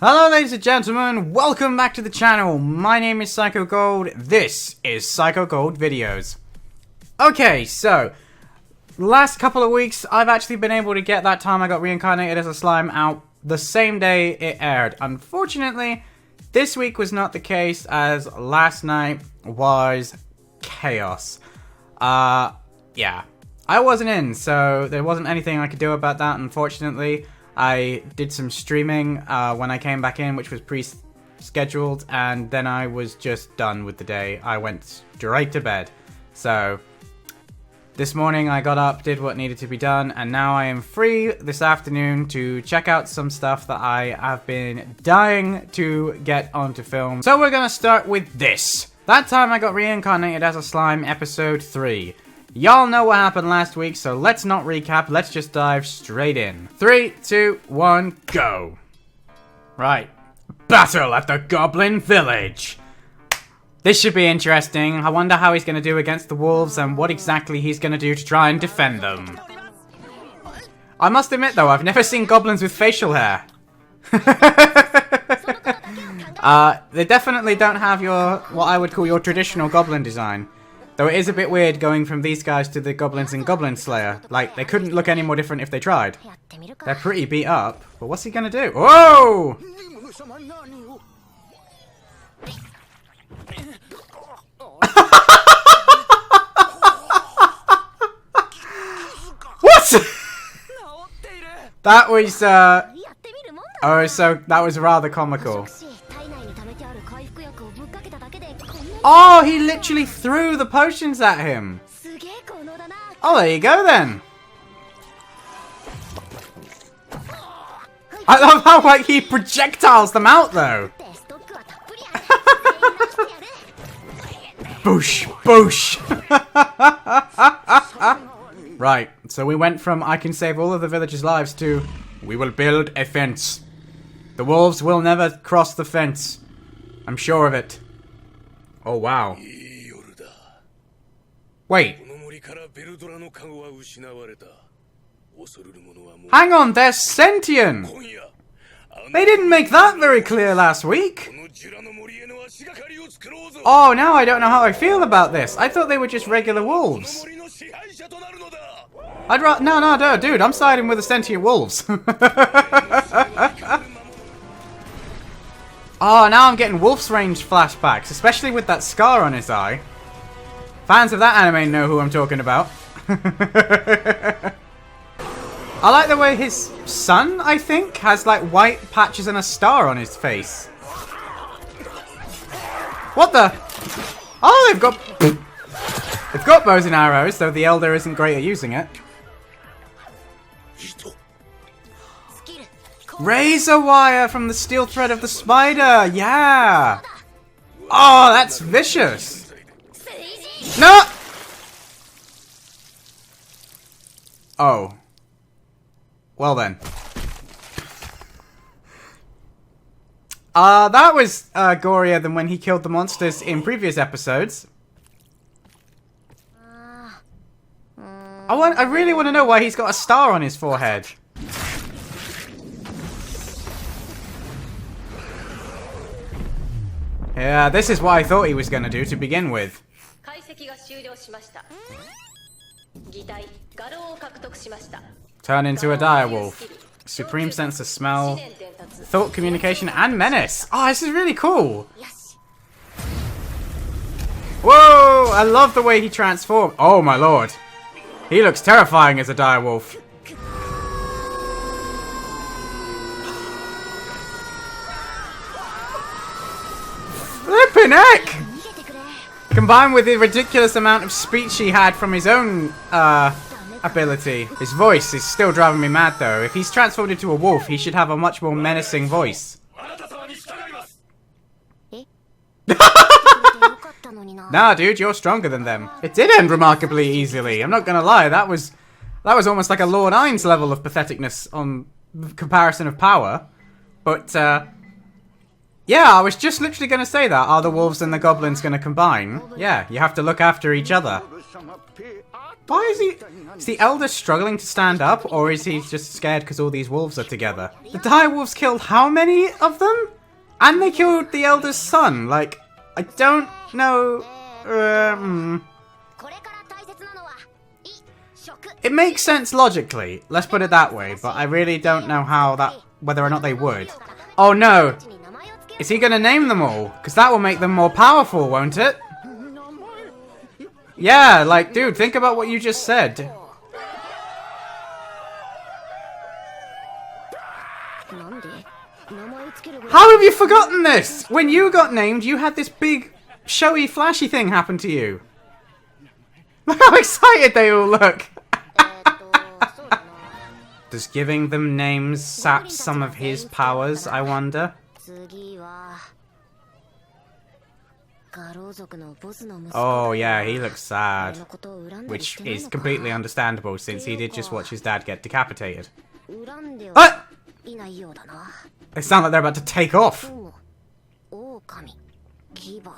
Hello ladies and gentlemen, welcome back to the channel. My name is Psycho Gold, this is Psycho Gold Videos. Okay, so, last couple of weeks I've actually been able to get that time I got reincarnated as a slime out the same day it aired. Unfortunately, this week was not the case as last night was chaos. Yeah. I wasn't in, so there wasn't anything I could do about that, unfortunately. I did some streaming when I came back in, which was pre-scheduled, and then I was just done with the day. I went straight to bed. So, this morning I got up, did what needed to be done, and now I am free this afternoon to check out some stuff that I have been dying to get onto film. So we're gonna start with this. That time I got reincarnated as a slime, episode 3. Y'all know what happened last week, so let's not recap, let's just dive straight in. 3, 2, 1, go! Right. Battle at the Goblin Village! This should be interesting. I wonder how he's going to do against the wolves and what exactly he's going to do to try and defend them. I must admit though, I've never seen goblins with facial hair. They definitely don't have what I would call your traditional goblin design. Though it is a bit weird going from these guys to the goblins in Goblin Slayer. Like, they couldn't look any more different if they tried. They're pretty beat up. But what's he gonna do? Whoa! What? That was, oh, so that was rather comical. Oh, he literally threw the potions at him. Oh, there you go then. I love how, like, he projectiles them out, though. Boosh, boosh. Right, so we went from I can save all of the villagers' lives to we will build a fence. The wolves will never cross the fence. I'm sure of it. Oh, wow. Wait. Hang on, they're sentient! They didn't make that very clear last week! Oh, now I don't know how I feel about this. I thought they were just regular wolves. I'd rather... No, dude, I'm siding with the sentient wolves. Oh, now I'm getting Wolf's Range flashbacks, especially with that scar on his eye. Fans of that anime know who I'm talking about. I like the way his son, I think, has like white patches and a star on his face. What the? Oh, they've got bows and arrows, though the Elder isn't great at using it. Razor wire from the steel thread of the spider! Yeah! Oh, that's vicious! No! Oh. Well then. That was gorier than when he killed the monsters in previous episodes. I really want to know why he's got a star on his forehead. Yeah, this is what I thought he was going to do to begin with. Turn into a direwolf. Supreme sense of smell, thought communication, and menace. Oh, this is really cool. Whoa, I love the way he transformed. Oh my lord. He looks terrifying as a direwolf. Flippin' heck! Combined with the ridiculous amount of speech he had from his own ability. His voice is still driving me mad though. If he's transformed into a wolf, he should have a much more menacing voice. Nah, dude, you're stronger than them. It did end remarkably easily. I'm not gonna lie, that was almost like a Lord Ain's level of patheticness on comparison of power. But, yeah, Yeah, I was just literally going to say that. Are the wolves and the goblins going to combine? Yeah, you have to look after each other. Why is he... Is the elder struggling to stand up, or is he just scared because all these wolves are together? The dire wolves killed how many of them? And they killed the elder's son. Like, I don't know... It makes sense logically, let's put it that way, but I really don't know how that... whether or not they would. Oh no! Is he gonna name them all? Because that will make them more powerful, won't it? Yeah, like, dude, think about what you just said. How have you forgotten this? When you got named, you had this big, showy, flashy thing happen to you. Look how excited they all look. Does giving them names sap some of his powers, I wonder? Oh yeah, he looks sad. Which is completely understandable since he did just watch his dad get decapitated. What? They sound like they're about to take off.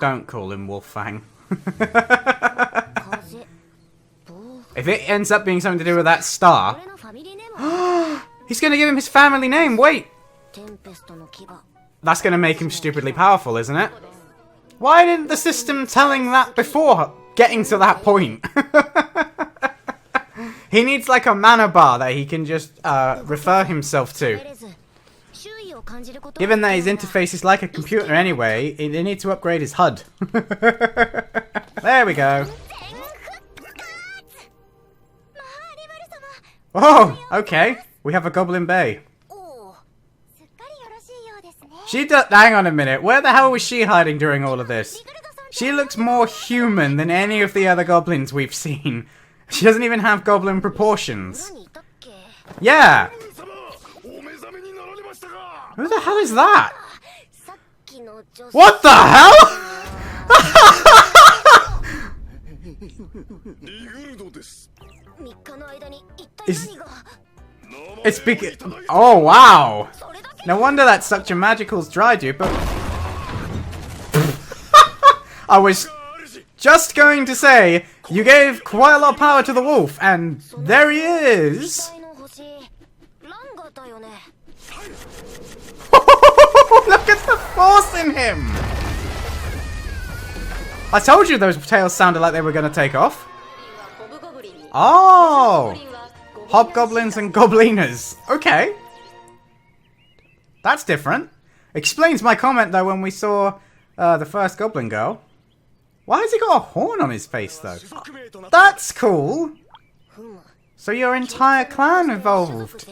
Don't call him Wolffang. If it ends up being something to do with that star... He's gonna give him his family name, wait! That's gonna make him stupidly powerful, isn't it? Why didn't the system tell him that before getting to that point? He needs like a mana bar that he can just refer himself to. Given that his interface is like a computer anyway, they need to upgrade his HUD. There we go. Oh, okay. We have a Goblin Bay. She does. Hang on a minute. Where the hell was she hiding during all of this? She looks more human than any of the other goblins we've seen. She doesn't even have goblin proportions. Yeah. Who the hell is that? What the hell? It's big. Oh wow! No wonder that such a magical's dry, dude. But I was just going to say you gave quite a lot of power to the wolf, and there he is. Look at the force in him! I told you those tails sounded like they were going to take off. Oh! Hobgoblins and goblinas. Okay. That's different. Explains my comment though when we saw the first goblin girl. Why has he got a horn on his face though? That's cool. So your entire clan evolved.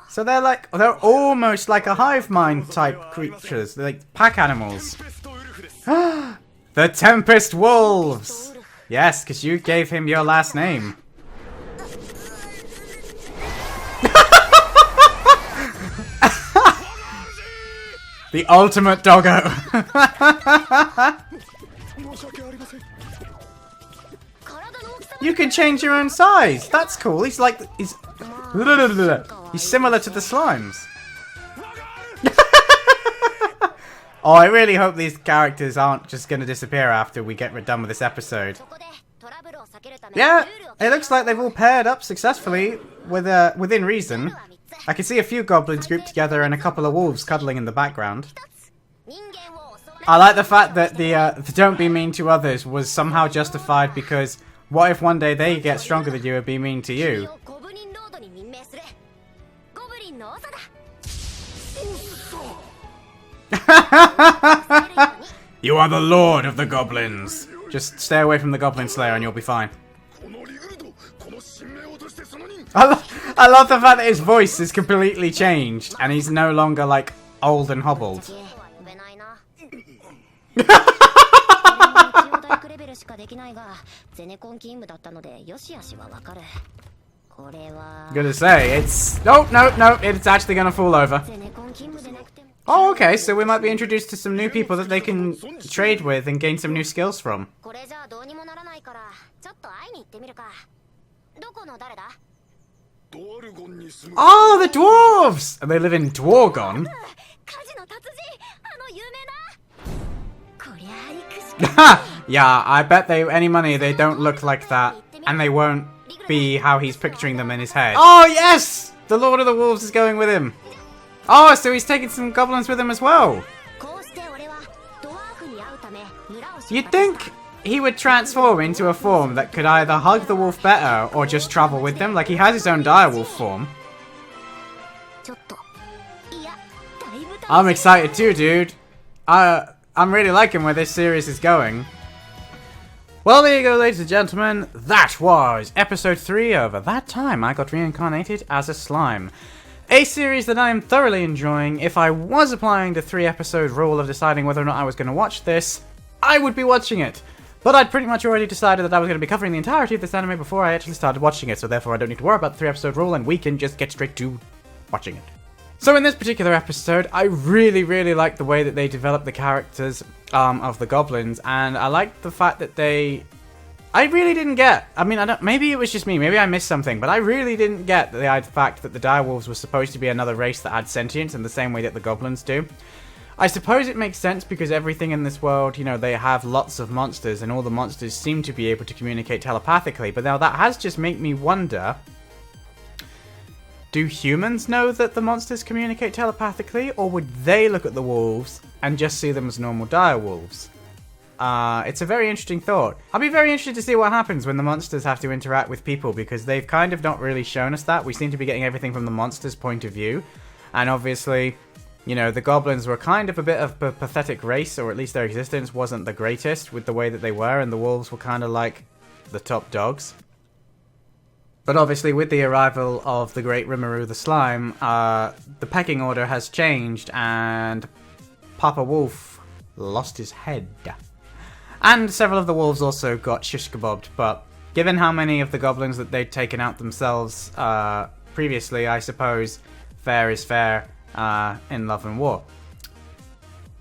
So they're almost like a hive mind type creatures. They're like pack animals. The Tempest Wolves! Yes, because you gave him your last name. The ultimate doggo. You can change your own size. That's cool. He's like he's similar to the slimes. Oh, I really hope these characters aren't just going to disappear after we get done with this episode. Yeah, it looks like they've all paired up successfully within reason. I can see a few goblins grouped together and a couple of wolves cuddling in the background. I like the fact that the don't be mean to others was somehow justified because what if one day they get stronger than you and be mean to you? You are the lord of the goblins. Just stay away from the goblin slayer and you'll be fine. I love the fact that his voice is completely changed and he's no longer like old and hobbled. Gonna say it's no, it's actually gonna fall over. Oh, okay, so we might be introduced to some new people that they can trade with and gain some new skills from. Oh, the dwarves! And they live in Dwargon. Yeah, I bet any money they don't look like that, and they won't be how he's picturing them in his head. Oh yes! The Lord of the Wolves is going with him. Oh, so he's taking some goblins with him as well. You'd think he would transform into a form that could either hug the wolf better or just travel with them. Like, he has his own direwolf form. I'm excited too, dude. I'm really liking where this series is going. Well, there you go, ladies and gentlemen. That was episode 3 of That Time I Got Reincarnated as a Slime. A series that I am thoroughly enjoying. If I was applying the 3-episode rule of deciding whether or not I was going to watch this, I would be watching it. But I'd pretty much already decided that I was going to be covering the entirety of this anime before I actually started watching it, so therefore I don't need to worry about the 3-episode rule, and we can just get straight to watching it. So in this particular episode, I really like the way that they developed the characters of the goblins, and I like the fact that I really didn't get, I mean, maybe it was just me, maybe I missed something, but I really didn't get the fact that the direwolves were supposed to be another race that had sentience in the same way that the goblins do. I suppose it makes sense because everything in this world, you know, they have lots of monsters, and all the monsters seem to be able to communicate telepathically, but now that has just made me wonder, do humans know that the monsters communicate telepathically, or would they look at the wolves and just see them as normal direwolves? It's a very interesting thought. I'll be very interested to see what happens when the monsters have to interact with people, because they've kind of not really shown us that. We seem to be getting everything from the monsters' point of view, and obviously, you know, the goblins were kind of a bit of a pathetic race, or at least their existence wasn't the greatest with the way that they were, and the wolves were kind of like the top dogs. But obviously, with the arrival of the great Rimuru the Slime, the pecking order has changed, and Papa Wolf lost his head. And several of the wolves also got shish kebabbed, but given how many of the goblins that they'd taken out themselves previously, I suppose fair is fair in Love and War.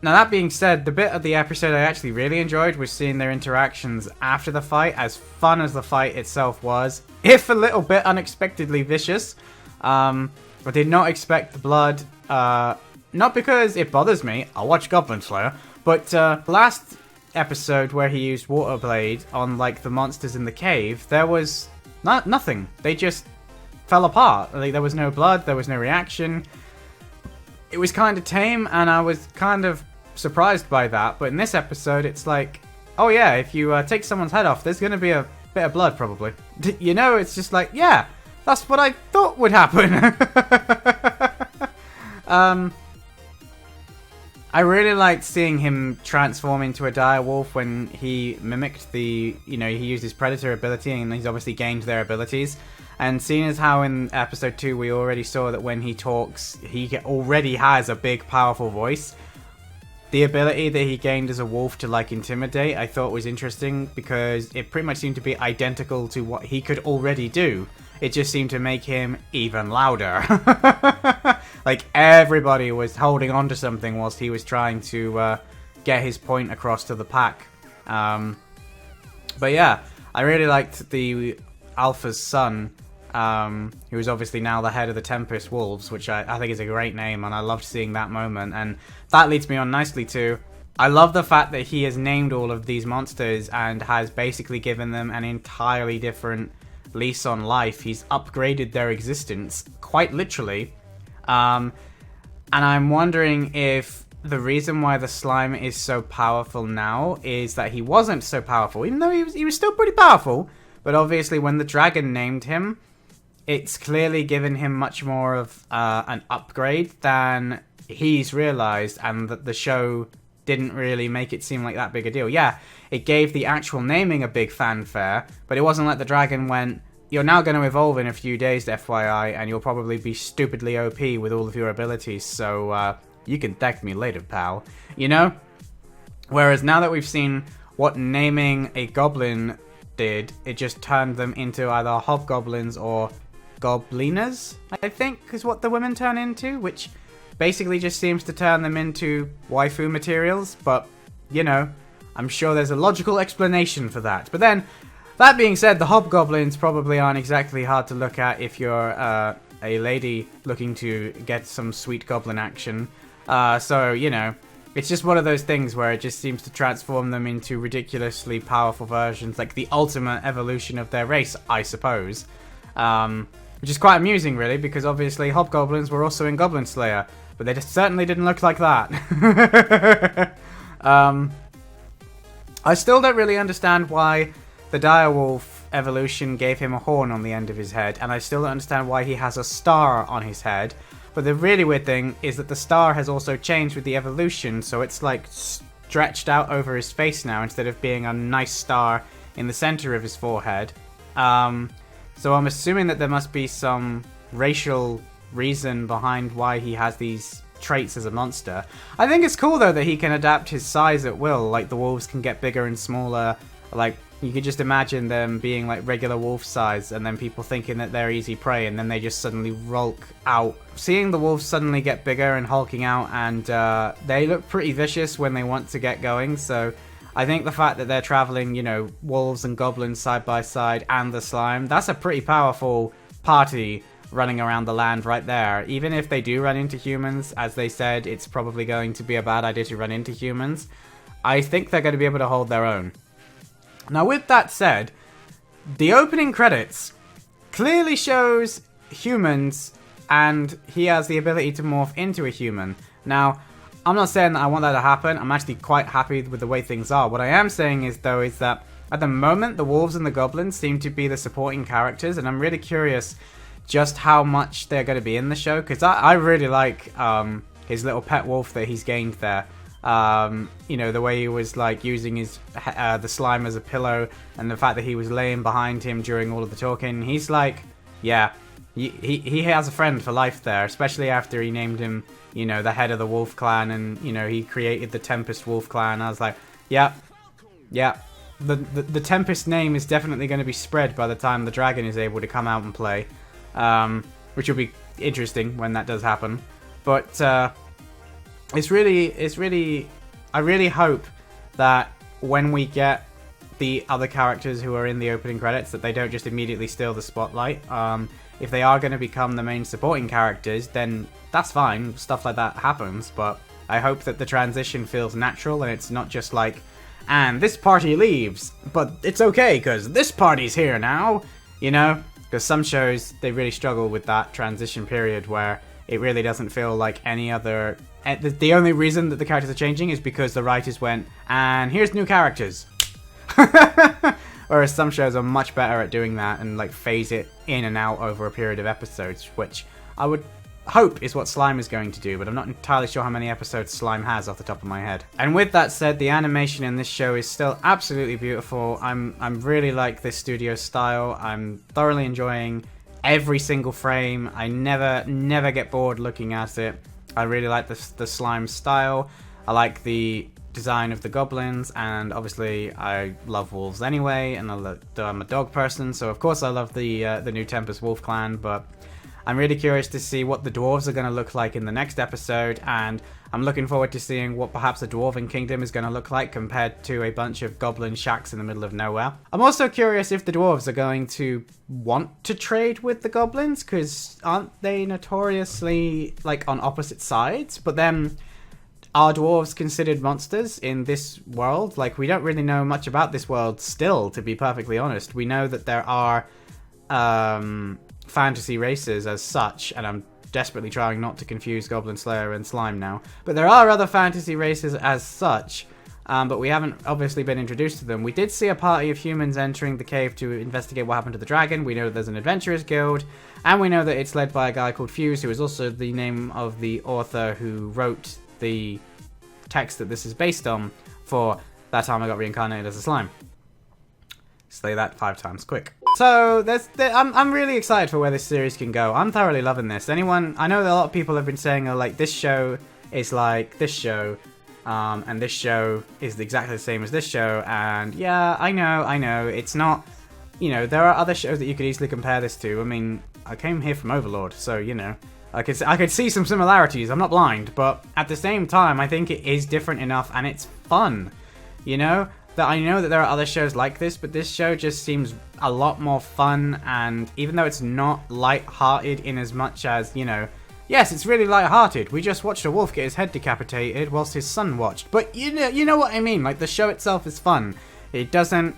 Now, that being said, the bit of the episode I actually really enjoyed was seeing their interactions after the fight, as fun as the fight itself was, if a little bit unexpectedly vicious. I did not expect the blood, not because it bothers me, I'll watch Goblin Slayer, but last episode where he used Water Blade on, like, the monsters in the cave, there was nothing. They just fell apart. Like, there was no blood, there was no reaction. It was kind of tame, and I was kind of surprised by that, but in this episode, it's like, oh yeah, if you take someone's head off, there's going to be a bit of blood, probably. You know, it's just like, yeah, that's what I thought would happen. I really liked seeing him transform into a direwolf when he mimicked he used his predator ability, and he's obviously gained their abilities. And seeing as how in episode 2 we already saw that when he talks, he already has a big, powerful voice. The ability that he gained as a wolf to, like, intimidate, I thought was interesting, because it pretty much seemed to be identical to what he could already do. It just seemed to make him even louder. Like, everybody was holding on to something whilst he was trying to get his point across to the pack. But yeah, I really liked the Alpha's son, who is obviously now the head of the Tempest Wolves, which I think is a great name, and I loved seeing that moment. And that leads me on nicely to, I love the fact that he has named all of these monsters and has basically given them an entirely different lease on life. He's upgraded their existence, quite literally. And I'm wondering if the reason why the slime is so powerful now is that he wasn't so powerful, even though he was still pretty powerful. But obviously when the dragon named him, it's clearly given him much more of an upgrade than he's realized, and that the show didn't really make it seem like that big a deal. Yeah, it gave the actual naming a big fanfare, but it wasn't like the dragon went, you're now going to evolve in a few days, FYI, and you'll probably be stupidly OP with all of your abilities, so you can thank me later, pal. You know? Whereas now that we've seen what naming a goblin did, it just turned them into either hobgoblins or goblinas, I think, is what the women turn into, which basically just seems to turn them into waifu materials, but, you know, I'm sure there's a logical explanation for that. But then, that being said, the hobgoblins probably aren't exactly hard to look at if you're a lady looking to get some sweet goblin action. So, you know, it's just one of those things where it just seems to transform them into ridiculously powerful versions, like the ultimate evolution of their race, I suppose. Which is quite amusing, really, because obviously hobgoblins were also in Goblin Slayer, but they just certainly didn't look like that. I still don't really understand why the direwolf evolution gave him a horn on the end of his head, and I still don't understand why he has a star on his head. But the really weird thing is that the star has also changed with the evolution, so it's like stretched out over his face now instead of being a nice star in the center of his forehead. So I'm assuming that there must be some racial reason behind why he has these traits as a monster. I think it's cool though that he can adapt his size at will, like the wolves can get bigger and smaller, like you could just imagine them being like regular wolf size and then people thinking that they're easy prey and then they just suddenly hulk out. Seeing the wolves suddenly get bigger and hulking out, and they look pretty vicious when they want to get going, so I think the fact that they're traveling, you know, wolves and goblins side by side and the slime, that's a pretty powerful party running around the land right there. Even if they do run into humans, as they said, it's probably going to be a bad idea to run into humans. I think they're going to be able to hold their own. Now, with that said, the opening credits clearly shows humans, and he has the ability to morph into a human. Now, I'm not saying that I want that to happen. I'm actually quite happy with the way things are. What I am saying is, though, is that at the moment, the wolves and the goblins seem to be the supporting characters, and I'm really curious just how much they're going to be in the show, because I really like his little pet wolf that he's gained there. You know, the way he was like using his the slime as a pillow, and the fact that he was laying behind him during all of the talking. He's like, yeah, he has a friend for life there, especially after he named him, you know, the head of the wolf clan, and you know, he created the Tempest wolf clan. I was like, yeah, the Tempest name is definitely going to be spread by the time the dragon is able to come out and play, which will be interesting when that does happen. But it's really, I really hope that when we get the other characters who are in the opening credits, that they don't just immediately steal the spotlight. If they are going to become the main supporting characters, then that's fine, stuff like that happens, but I hope that the transition feels natural and it's not just like, and this party leaves, but it's okay because this party's here now, you know? Because some shows, they really struggle with that transition period where it really doesn't feel like any other... The only reason that the characters are changing is because the writers went, and here's new characters. Whereas some shows are much better at doing that and like phase it in and out over a period of episodes, which I would hope is what Slime is going to do, but I'm not entirely sure how many episodes Slime has off the top of my head. And with that said, the animation in this show is still absolutely beautiful. I'm really like this studio style. I'm thoroughly enjoying every single frame. I never get bored looking at it. I really like the Slime style. I like the design of the goblins, and obviously I love wolves anyway, and I'm a dog person, so of course I love the new Tempest Wolf Clan, but I'm really curious to see what the dwarves are going to look like in the next episode, and I'm looking forward to seeing what perhaps the Dwarven Kingdom is going to look like compared to a bunch of goblin shacks in the middle of nowhere. I'm also curious if the dwarves are going to want to trade with the goblins, because aren't they notoriously like on opposite sides? But then, are dwarves considered monsters in this world? Like, we don't really know much about this world still, to be perfectly honest. We know that there are fantasy races as such, and I'm desperately trying not to confuse Goblin Slayer and Slime now. But there are other fantasy races as such, but we haven't obviously been introduced to them. We did see a party of humans entering the cave to investigate what happened to the dragon. We know that there's an adventurers guild, and we know that it's led by a guy called Fuse, who is also the name of the author who wrote the text that this is based on for That Time I Got Reincarnated as a Slime. Say that 5 times quick. So I'm really excited for where this series can go. I'm thoroughly loving this. I know that a lot of people have been saying, oh, like, this show is like this show, and this show is exactly the same as this show, and yeah, I know, it's not, you know, there are other shows that you could easily compare this to. I mean, I came here from Overlord, so, you know, I could see some similarities, I'm not blind, but at the same time, I think it is different enough, and it's fun, you know? That I know that there are other shows like this, but this show just seems a lot more fun, and even though it's not light-hearted in as much as, you know, Yes, it's really light-hearted. We just watched a wolf get his head decapitated whilst his son watched. But you know what I mean. Like, the show itself is fun. It doesn't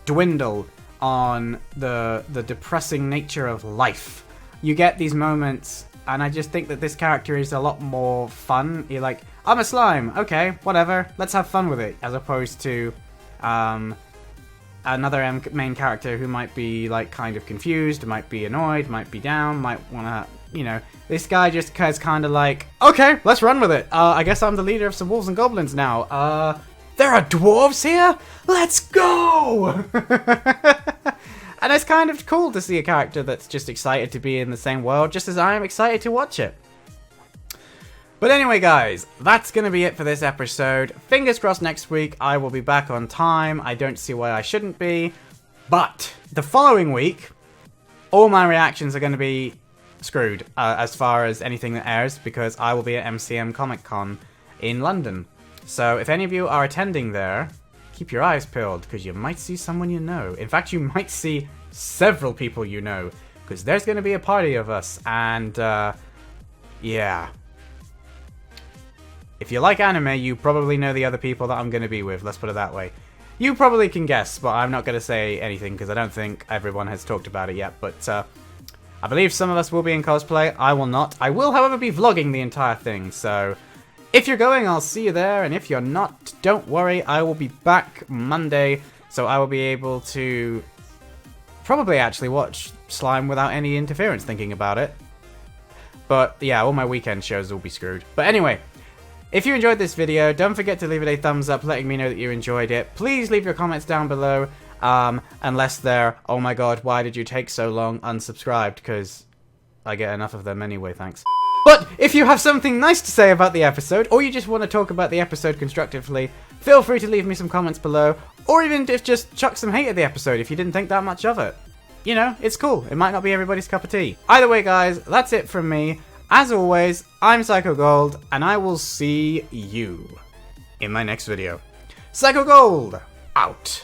dwindle on the depressing nature of life. You get these moments, and I just think that this character is a lot more fun. You're like, I'm a slime. Okay, whatever. Let's have fun with it. As opposed to another main character who might be like kind of confused, might be annoyed, might be down, might want to, you know. This guy just is kind of like, okay, let's run with it. I guess I'm the leader of some wolves and goblins now. There are dwarves here? Let's go! And it's kind of cool to see a character that's just excited to be in the same world, just as I am excited to watch it. But anyway, guys, that's going to be it for this episode. Fingers crossed next week I will be back on time. I don't see why I shouldn't be. But the following week, all my reactions are going to be screwed as far as anything that airs, because I will be at MCM Comic Con in London. So if any of you are attending there, keep your eyes peeled, because you might see someone you know. In fact, you might see several people you know, because there's going to be a party of us, and yeah. If you like anime, you probably know the other people that I'm going to be with, let's put it that way. You probably can guess, but I'm not going to say anything, because I don't think everyone has talked about it yet, but I believe some of us will be in cosplay. I will not. I will, however, be vlogging the entire thing, so if you're going, I'll see you there, and if you're not, don't worry, I will be back Monday, so I will be able to probably actually watch Slime without any interference thinking about it. But yeah, all my weekend shows will be screwed. But anyway, if you enjoyed this video, don't forget to leave it a thumbs up letting me know that you enjoyed it. Please leave your comments down below, unless they're, oh my god, why did you take so long, unsubscribed, because I get enough of them anyway, thanks. But if you have something nice to say about the episode, or you just want to talk about the episode constructively, feel free to leave me some comments below, or even just chuck some hate at the episode if you didn't think that much of it. You know, it's cool. It might not be everybody's cup of tea. Either way, guys, that's it from me. As always, I'm Psycho Gold, and I will see you in my next video. Psycho Gold, out.